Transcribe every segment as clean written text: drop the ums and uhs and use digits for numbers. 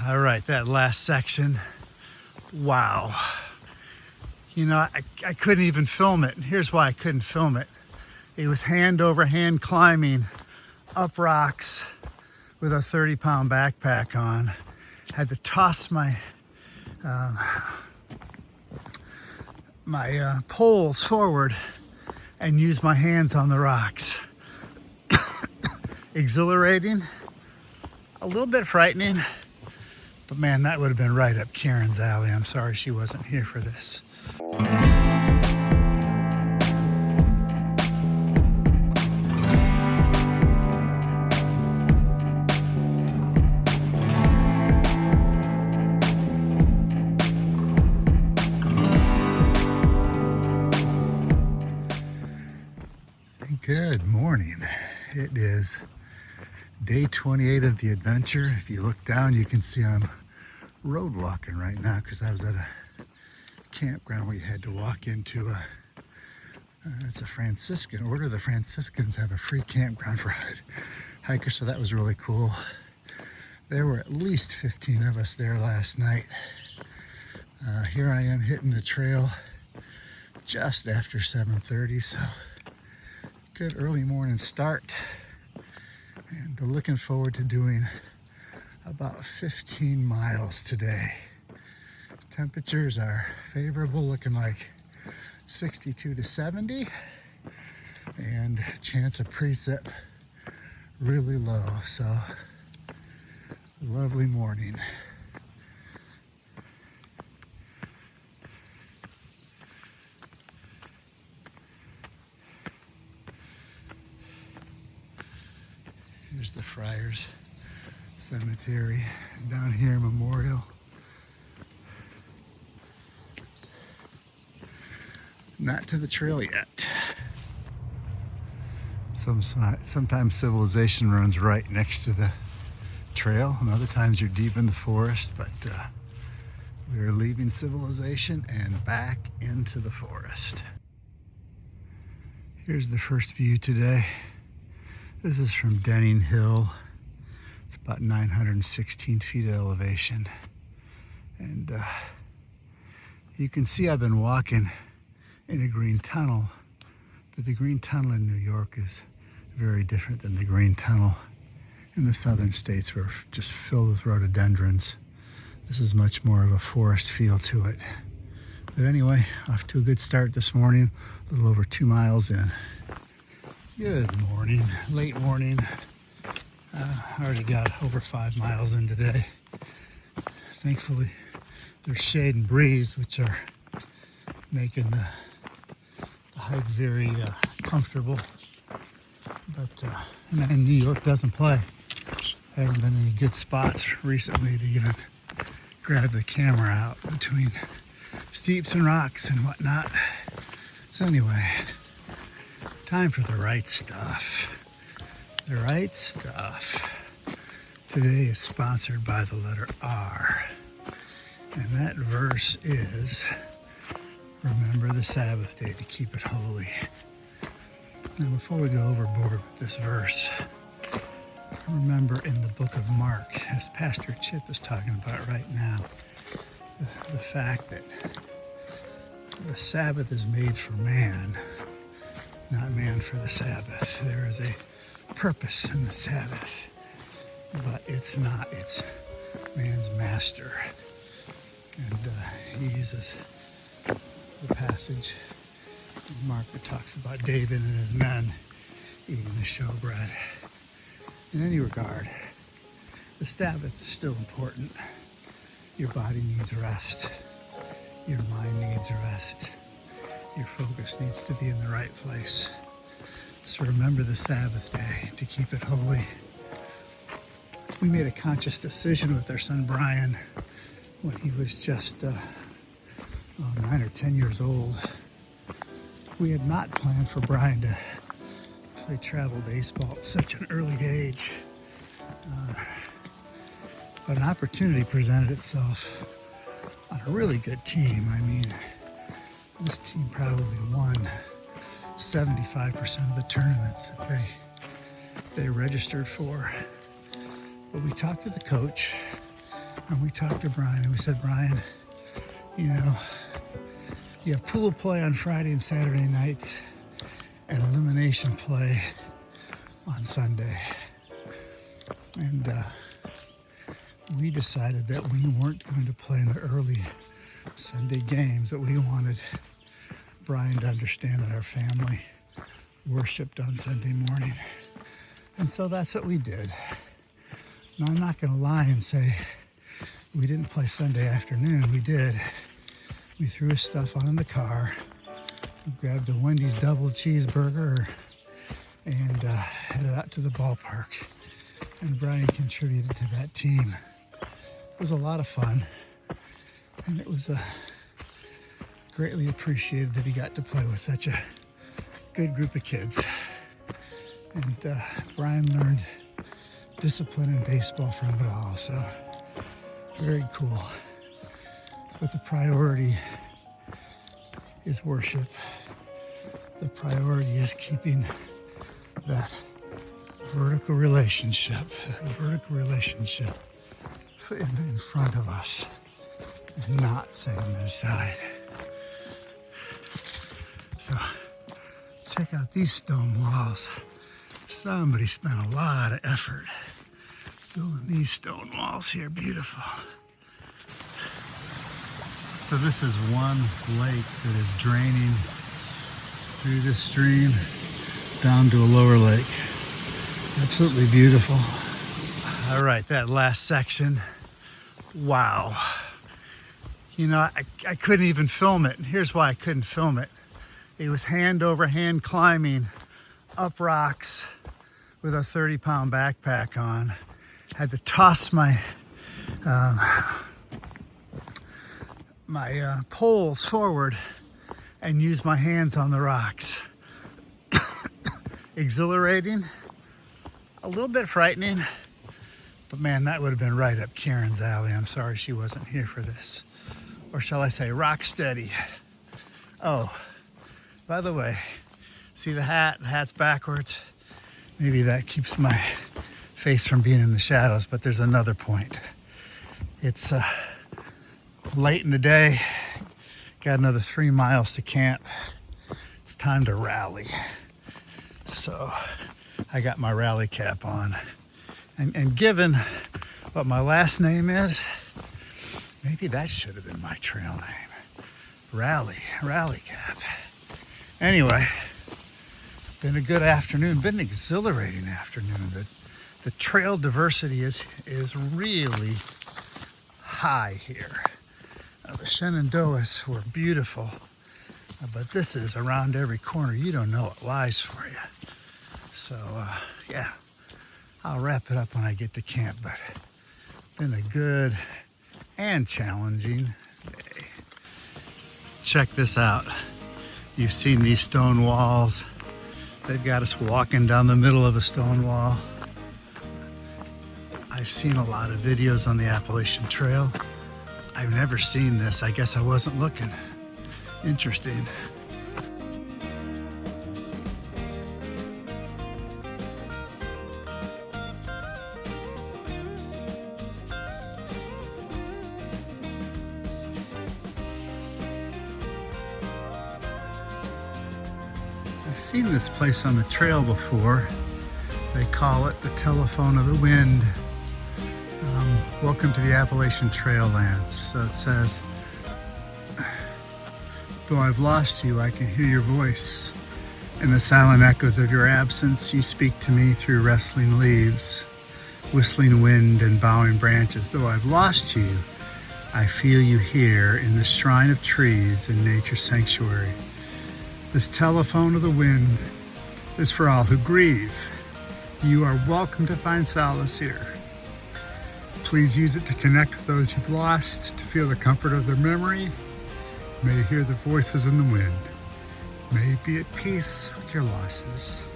All right, that last section, wow. You know, I couldn't even film it. And here's why I couldn't film it. It was hand over hand climbing up rocks with a 30-pound backpack on. Had to toss my poles forward and use my hands on the rocks. Exhilarating, a little bit frightening, but man, that would have been right up Karen's alley. I'm sorry she wasn't here for this. Good morning. It is day 28 of the adventure. If you look down, you can see I'm road walking right now because I was at a campground we had to walk into. It's a Franciscan order. The Franciscans have a free campground for hikers, so that was really cool. There were at least 15 of us there last night. Here I am hitting the trail just after 7:30, so good early morning start, and looking forward to doing about 15 miles today. Temperatures are favorable, looking like 62 to 70, and chance of precip really low, so lovely morning. Here's the Friars Cemetery. Down here, Memorial. Not to the trail yet. Sometimes civilization runs right next to the trail, and other times you're deep in the forest, but we are leaving civilization and back into the forest. Here's the first view today. This is from Denning Hill. It's about 916 feet of elevation. And you can see I've been walking in a green tunnel, but the green tunnel in New York is very different than the green tunnel in the southern states. We're just filled with rhododendrons. This is much more of a forest feel to it. But anyway, off to a good start this morning, a little over 2 miles in. Good morning, late morning. I already got over 5 miles in today. Thankfully, there's shade and breeze, which are making the hike very comfortable. But man, New York doesn't play. There haven't been any good spots recently to even grab the camera out between steeps and rocks and whatnot. So anyway, time for the right stuff. The right stuff. Today is sponsored by the letter R. And that verse is, remember the Sabbath day to keep it holy. Now before we go overboard with this verse, remember in the book of Mark, as Pastor Chip is talking about right now, the fact that the Sabbath is made for man, not man for the Sabbath. There is a purpose in the Sabbath, but it's man's master. And he uses the passage in Mark that talks about David and his men eating the showbread. In any regard, the Sabbath is still important. Your body needs rest. Your mind needs rest. Your focus needs to be in the right place. So remember the Sabbath day to keep it holy. We made a conscious decision with our son Brian when he was just 9 or 10 years old. We had not planned for Brian to play travel baseball at such an early age. But an opportunity presented itself on a really good team. I mean, this team probably won 75% of the tournaments that they registered for. But we talked to the coach And we talked to Brian and we said, Brian, you know, you have pool play on Friday and Saturday nights and elimination play on Sunday. And we decided that we weren't going to play in the early Sunday games, that we wanted Brian to understand that our family worshiped on Sunday morning. And so that's what we did. Now, I'm not going to lie and say we didn't play Sunday afternoon. We did. We threw his stuff on in the car. We grabbed a Wendy's double cheeseburger and headed out to the ballpark. And Brian contributed to that team. It was a lot of fun. And it was greatly appreciated that he got to play with such a good group of kids. And Brian learned discipline in baseball from it all, so very cool. But the priority is worship. The priority is keeping that vertical relationship in front of us and not setting it aside. So check out these stone walls. Somebody spent a lot of effort building these stone walls here. Beautiful. So this is one lake that is draining through this stream down to a lower lake. Absolutely beautiful. All right, that last section. Wow. You know, I couldn't even film it. And here's why I couldn't film it. It was hand over hand climbing up rocks with a 30-pound backpack on. Had to toss my poles forward and use my hands on the rocks. Exhilarating, a little bit frightening, but man, that would have been right up Karen's alley. I'm sorry she wasn't here for this. Or shall I say, rock steady. Oh, by the way, see the hat? The hat's backwards. Maybe that keeps my face from being in the shadows, but there's another point. It's late in the day. Got another 3 miles to camp. It's time to rally. So I got my rally cap on. And given what my last name is, maybe that should have been my trail name. Rally cap. Anyway, been a good afternoon, been an exhilarating afternoon. The trail diversity is really high here. The Shenandoahs were beautiful, but this is around every corner. You don't know what lies for you. So, yeah, I'll wrap it up when I get to camp, but been a good and challenging day. Check this out. You've seen these stone walls. They've got us walking down the middle of a stone wall. I've seen a lot of videos on the Appalachian Trail. I've never seen this. I guess I wasn't looking. Interesting. I've seen this place on the trail before. They call it the Telephone of the Wind. Welcome to the Appalachian Trail lands. So it says, though I've lost you, I can hear your voice. In the silent echoes of your absence, you speak to me through rustling leaves, whistling wind and bowing branches. Though I've lost you, I feel you here in the shrine of trees in nature's sanctuary. This telephone of the wind is for all who grieve. You are welcome to find solace here. Please use it to connect with those you've lost, to feel the comfort of their memory. May you hear the voices in the wind. May you be at peace with your losses.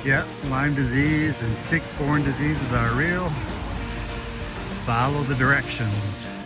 Yeah, Lyme disease and tick-borne diseases are real. Follow the directions.